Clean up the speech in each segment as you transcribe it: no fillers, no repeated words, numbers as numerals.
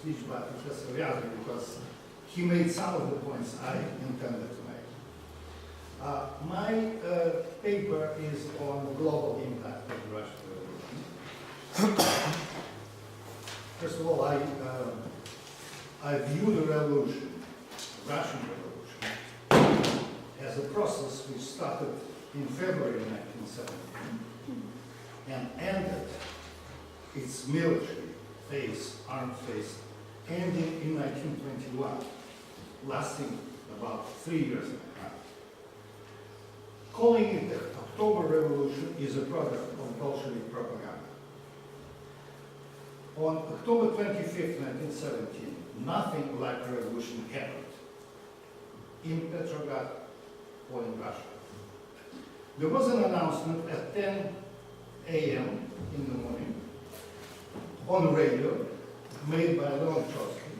speech by Professor Yaghi because he made some of the points I intended to make. My paper is on the global impact of the Russian Revolution. First of all, I view the revolution, the Russian Revolution, as a process which started in February 1917 and ended its military phase, armed phase, ending in 1921, lasting about 3 years and a half. Calling it the October Revolution is a product of Bolshevik propaganda. On October 25th, 1917, nothing like a revolution happened in Petrograd or in Russia. There was an announcement at 10 a.m. in the morning on the radio made by Leon Trotsky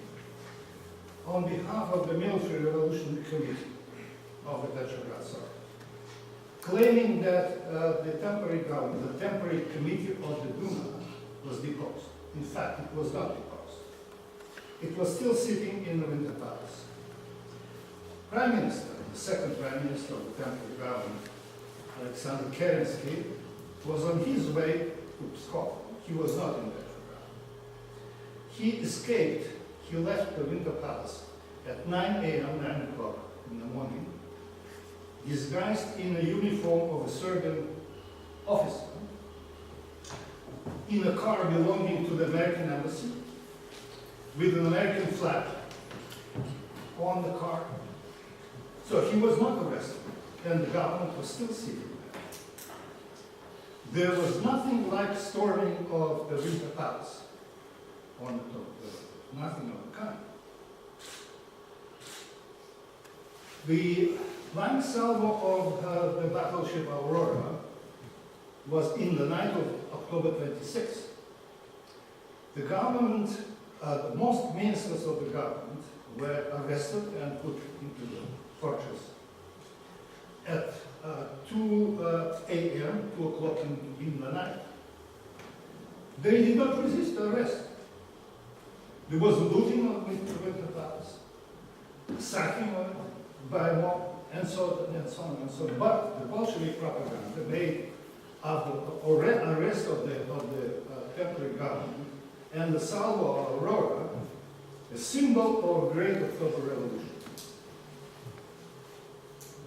on behalf of the Military Revolutionary Committee of the Petrograd Soviet, claiming that the temporary government, the temporary committee of the Duma was deposed. In fact, it was not deposed. It was still sitting in the Winter Palace. Prime Minister, the second Prime Minister of the temporary government, Alexander Kerensky, was on his way to Pskov. He was not in Petrograd. He escaped. He left the Winter Palace at 9 a.m., 9 o'clock in the morning, disguised in a uniform of a Serbian officer, in a car belonging to the American embassy, with an American flag on the car. So he was not arrested, and the government was still sitting there. There was nothing like storming of the Winter Palace on the top of the, nothing of the kind. The flying salvo of the battleship Aurora was in the night of October 26th. The government, most ministers of the government were arrested and put into the fortress at 2 a.m., 2 o'clock in the night. They did not resist the arrest. There was looting of the Winter Palace, sacking of it by mob, and so on and so on and so on. But the Bolshevik propaganda made of the arrest of the temporary government and the salvo of Aurora a symbol of Great October Revolution.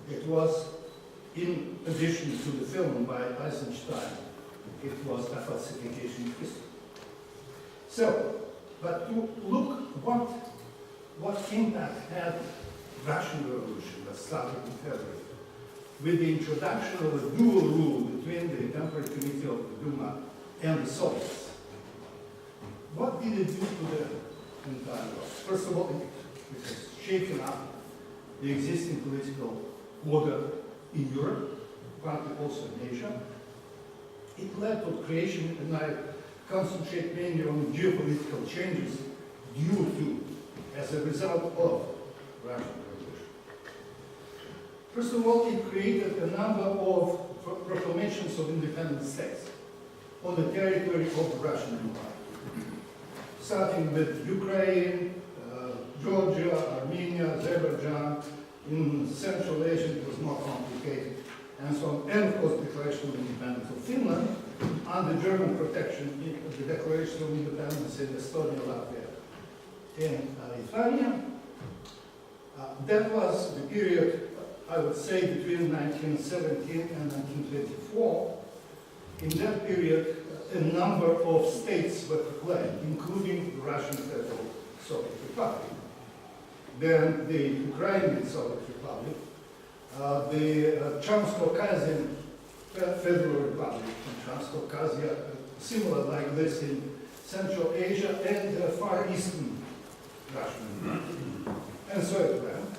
It was, in addition to the film by Eisenstein, it was a falsification of history. So, but to look what impact had Russian Revolution that started in February, with the introduction of a dual rule between the temporary committee of the Duma and the Soviets. What did it do to the entire world? First of all, it has shaken up the existing political order in Europe, partly also in Asia. It led to creation, and I concentrate mainly on geopolitical changes due to, as a result of Russian Revolution. First of all, it created a number of proclamations of independent states on the territory of the Russian Empire, starting with Ukraine, Georgia, Armenia, Azerbaijan. In Central Asia, it was more complicated, and so on. And of course, the Declaration of Independence of Finland, under German protection, the Declaration of Independence in Estonia, Latvia, and Lithuania. That was the period, I would say, between 1917 and 1924. In that period, a number of states were proclaimed, including the Russian Federal Soviet Republic, then the Ukrainian Soviet Republic, the Transcaucasian Federal Republic, and Transcaucasia, similar like this in Central Asia and Far Eastern Russia, and so it went.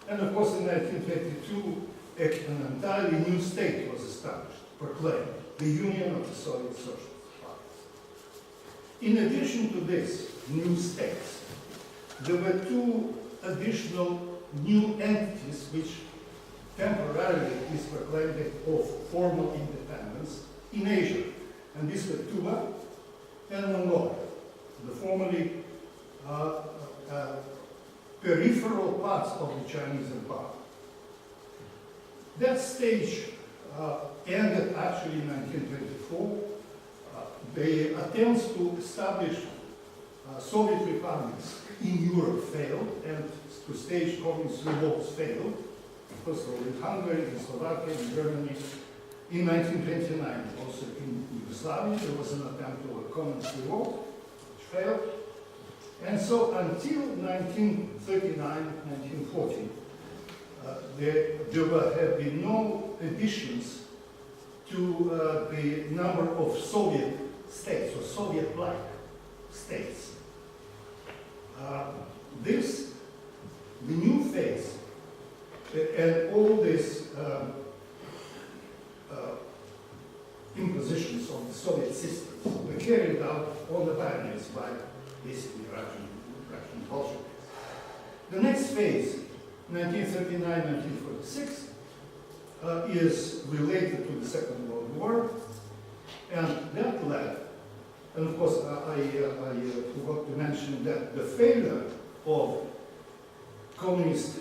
And of course, in 1922, an entirely new state was established, proclaimed, the Union of the Soviet Socialist Parties. In addition to this new states, there were two additional new entities which temporarily at least proclaimed of formal independence in Asia. And these were Tuva and Mongolia, the formerly peripheral parts of the Chinese Empire. That stage ended actually in 1924. The attempts to establish Soviet republics in Europe failed, and to stage communist revolts failed. First of all, in Hungary, in Slovakia, in Germany. In 1929, also in Yugoslavia, there was an attempt to a communist revolt, which failed. And so until 1939, 1940, there have been no additions to the number of Soviet states, or Soviet-like states. The new phase, and all these impositions of the Soviet systems were carried out on the pioneers by basically Russian Bolsheviks. The next phase, 1939-1946, is related to the Second World War, and that led, and of course I forgot to mention that the failure of communist,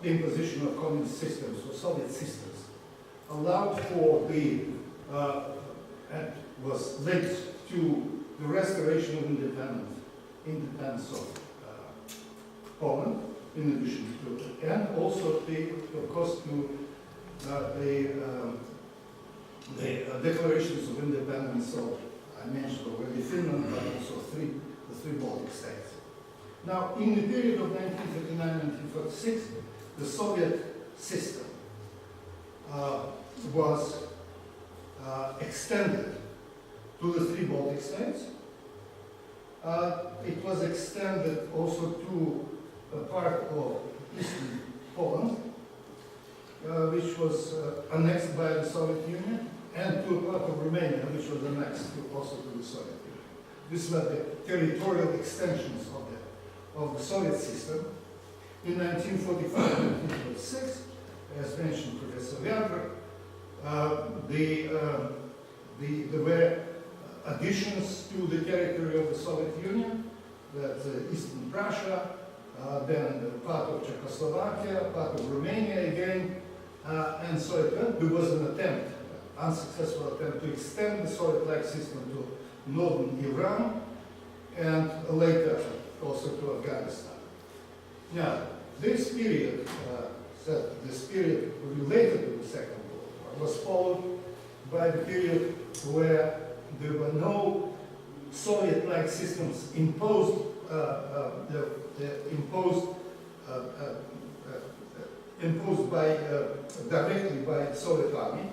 the imposition of communist systems or Soviet systems allowed for the, and was linked to the restoration of independence of Poland, in addition to, and also of course, to the declarations of independence of, I mentioned already, Finland, but also the three Baltic states. Now, in the period of 1939-1946, the Soviet system was extended to the three Baltic states. It was extended also to a part of Eastern Poland, which was annexed by the Soviet Union, and to a part of Romania, which was annexed also to the Soviet Union. These were the territorial extensions of the Soviet system. In 1945-1946, as mentioned Professor Vyagra, there were additions to the territory of the Soviet Union, that Eastern Prussia, then part of Czechoslovakia, part of Romania again, and so there was an attempt, unsuccessful attempt, to extend the Soviet-like system to northern Iran, and later also to Afghanistan. Now, this period, this period related to the Second World War, was followed by the period where there were no Soviet-like systems imposed, imposed directly by the Soviet army,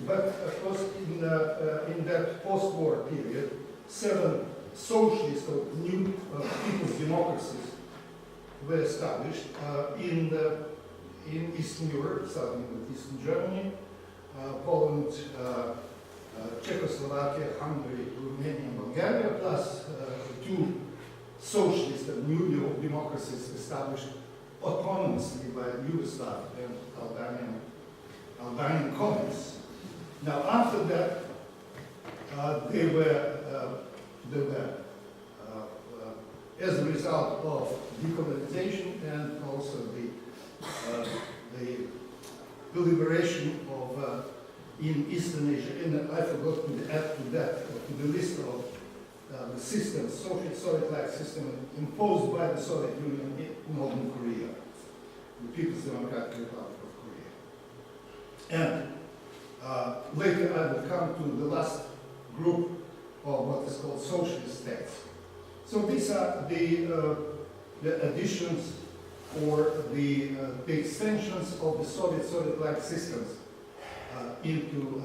but of course in that post-war period, 7 socialist or new people's democracies were established in Eastern Europe, starting with Eastern Germany, Poland, Czechoslovakia, Hungary, Romania, and Bulgaria, plus 2 socialist and new democracies established autonomously by Yugoslav and Albanian communists. Now, after that, they were as a result of decolonization and also the liberation of in Eastern Asia, and I forgot to add to that, to the list of the systems, Soviet-like system imposed by the Soviet Union in Northern Korea, the People's Democratic Republic of Korea. And later I will come to the last group of what is called socialist states. So these are the additions or the extensions of the Soviet-like systems into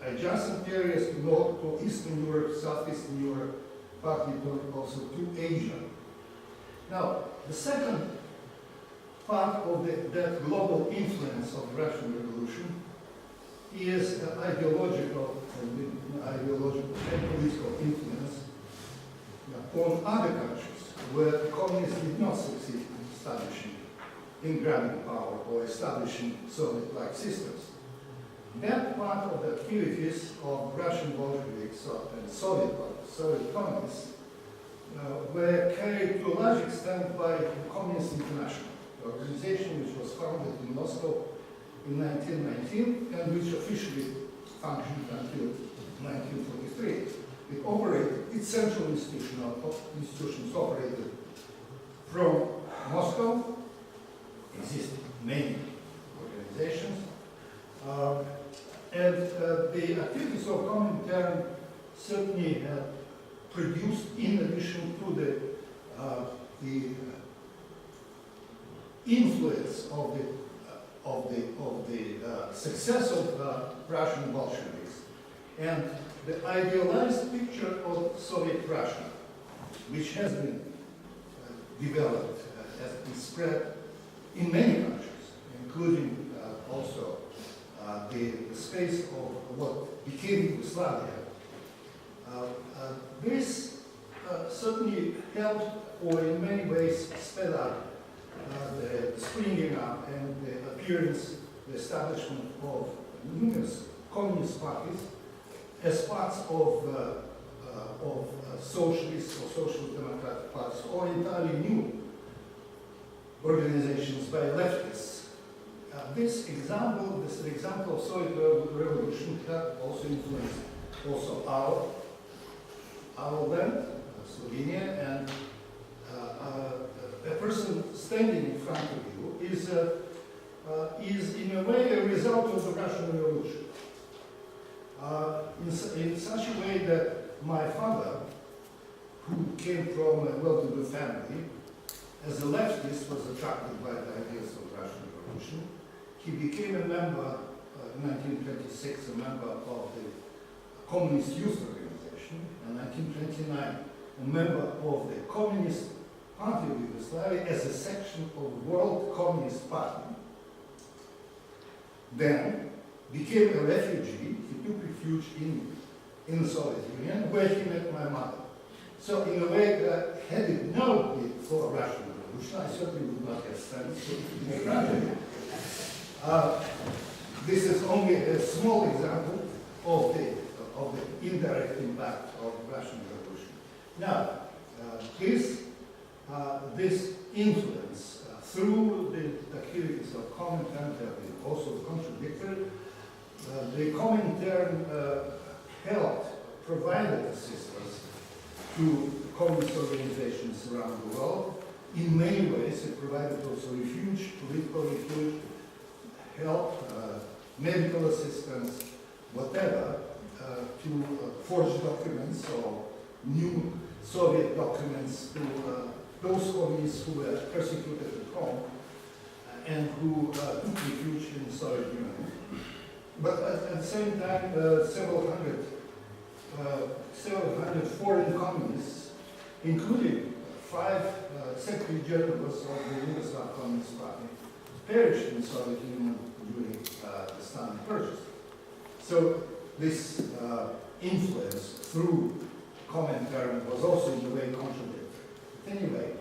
adjacent areas, to North, to Eastern Europe, Southeastern Europe, partly also to Asia. Now, the second part of that global influence of the Russian Revolution is ideological and political influence on other countries where the communists did not succeed in establishing, in grabbing power or establishing Soviet-like systems. That part of the activities of Russian Bolsheviks and Soviet communists were carried to a large extent by the Communist International, the organization which was founded in Moscow in 1919 and which officially functioned until 1943. It operated, its central institutions operated from Moscow, existed many organizations, and the activities of Comintern certainly had produced, in addition to the influence of the success of Russian Bolsheviks and the idealized picture of Soviet Russia, which has been developed, has been spread in many countries, including also the space of what became Yugoslavia. This certainly helped, or in many ways sped up the springing up and the appearance, the establishment of numerous communist parties as parts of socialist or social democratic parties, or entirely new organizations by leftists. This example of Soviet revolution also influenced also our land, Slovenia, and a person standing in front of you is in a way a result of the Russian Revolution. In such a way that my father, who came from a well-to-do family, as a leftist was attracted by the ideas of the Russian Revolution. He became a member, in 1926, a member of the Communist Youth Organization, in 1929, a member of the Communist Party of Yugoslavia as a section of the World Communist Party. Then became a refugee. He took refuge in the Soviet Union, where he met my mother. So in a way, had it not been for Russian Revolution, I certainly would not have studied to graduate. This is only a small example of the indirect impact of the Russian Revolution. Now, this influence through the activities of Comintern have been also contradictory. The Comintern helped, provided assistance to communist organizations around the world. In many ways, it provided also refuge, political refuge, help, medical assistance, whatever, to forge documents or new Soviet documents to those communists who were persecuted at home and who took refuge in the Soviet Union. But at the same time, several hundred foreign communists, including 5 secretary generals of the Yugoslav Communist Party, perished in the Soviet Union during the Stalin purges. So this influence through Comintern was also in a way contradictory. Anyway,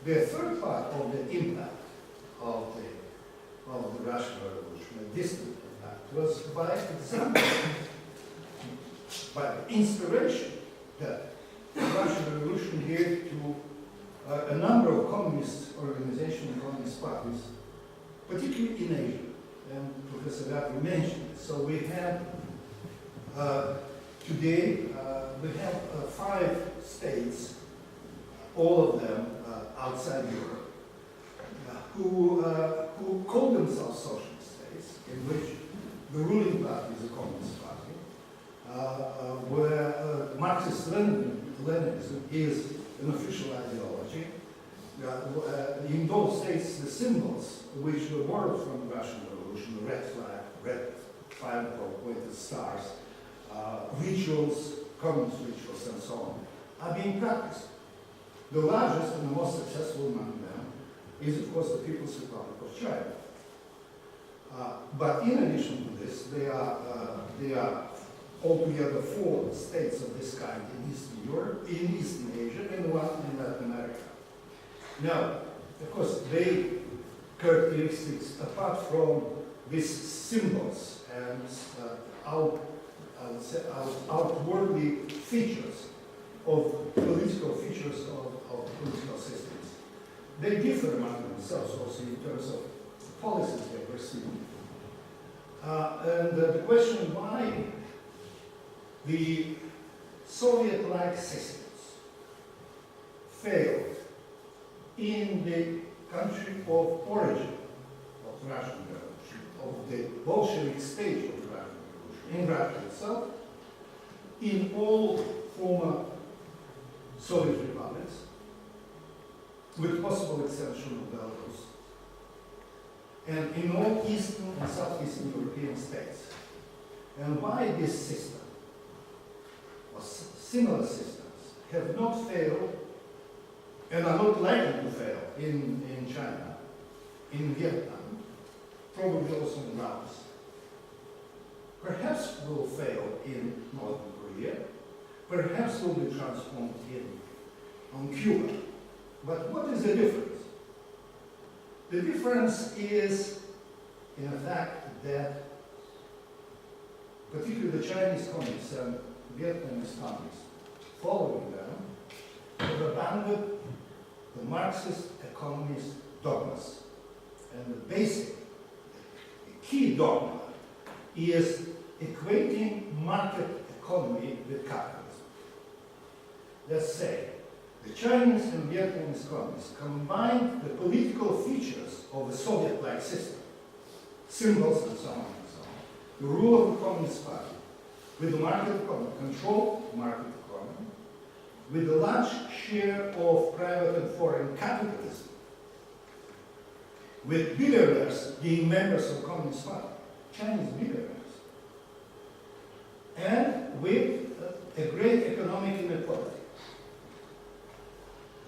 the third part of the impact of the Russian Revolution, a distant impact, was by example, by inspiration that the Russian Revolution gave to a number of communist organizations, communist parties, particularly in Asia. And Professor Gabri mentioned it. So we have today, we have 5 states, all of them outside Europe, who call themselves socialist states, in which the ruling party is a communist party, where Marxist-Leninism is an official ideology. In those states, the symbols which were borrowed from the Russian Revolution, the red flag, red 5 pointed stars, rituals, communist rituals, and so on, are being practiced. The largest and the most successful among them is, of course, the People's Republic of China. But in addition to this, there are altogether 4 states of this kind in Eastern Europe, in Eastern Asia, and 1 in Latin America. Now, of course, they characteristics, apart from these symbols and outwardly features, of political features of political systems. They differ among themselves also in terms of policies they pursue. And the question why the Soviet-like systems failed in the country of origin of the Russian Revolution, of the Bolshevik stage of the Russian Revolution, in Russia itself, in all former Soviet republics, with possible exception of Belarus, and in all Eastern and Southeastern European states. And why this system, or similar systems, have not failed and are not likely to fail in China, in Vietnam, probably also in Laos, perhaps will fail in Northern Korea, perhaps will be transformed on Cuba. But what is the difference? The difference is, in fact, that particularly the Chinese communists and Vietnamese communists following them have abandoned the Marxist economist dogmas. And the basic, the key dogma is equating market economy with capitalism. Let's say the Chinese and Vietnamese communists combined the political features of the Soviet-like system, symbols and so on and so on, the rule of the Communist Party, with the market economy, controlled market economy, with a large share of private and foreign capitalism, with billionaires being members of the Communist Party, Chinese billionaires, and with a great economic inequality.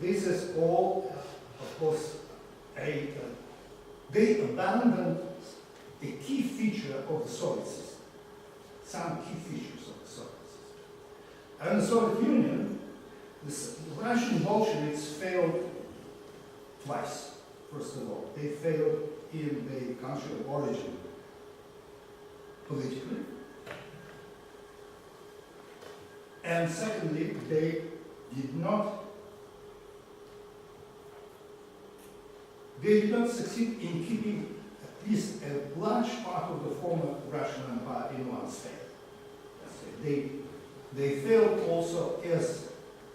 This is all, of course, they abandoned a key feature of the Soviet system, some key features of the Soviet system. And the Soviet Union, the Russian Bolsheviks failed twice. First of all, they failed in the country of origin politically. And secondly, they did not succeed in keeping at least a large part of the former Russian Empire in one state. They failed also as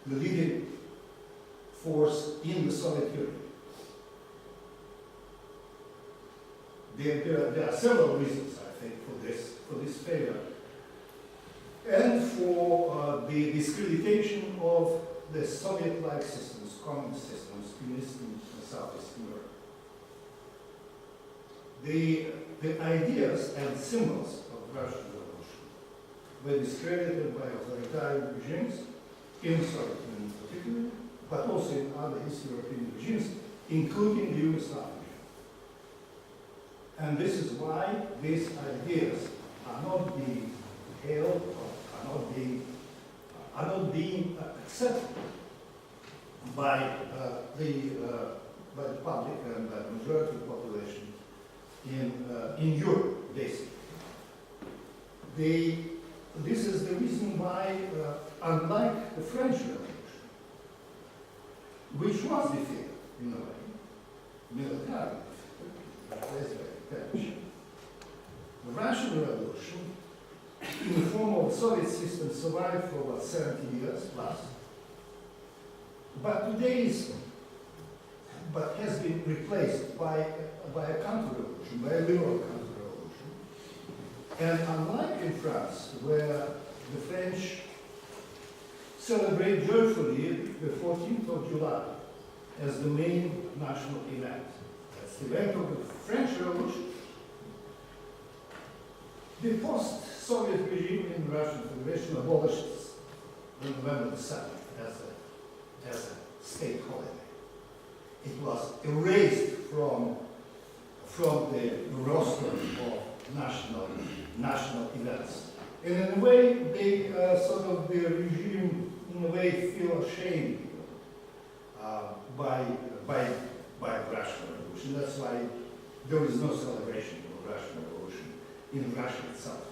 the leading force in the Soviet Union. There are several reasons, I think, for this failure, and for the discreditation of the Soviet-like systems, communist systems in Eastern and Southeastern Europe. The ideas and symbols of the Russian Revolution were discredited by authoritarian regimes, in the Soviet Union particularly, but also in other East European regimes, including the Yugoslav regime. And this is why these ideas are not being held, or are not being accepted by the public and by the majority of the population in Europe, basically. This is the reason why, unlike the French Revolution, which was defeated in a way, militarily defeated, the Russian Revolution, in the form of the Soviet system, survived for about 70 years plus, but has been replaced by a counter-revolution, by a liberal counter-revolution. And unlike in France, where the French celebrate joyfully the 14th of July as the main national event, that's the event of the French Revolution, the post-Soviet regime in the Russian Federation abolished on November the 7th as a state holiday. It was erased from the roster of national events. And in a way, the regime, in a way, feel ashamed by the Russian Revolution. That's why there is no celebration of the Russian Revolution in Russia itself.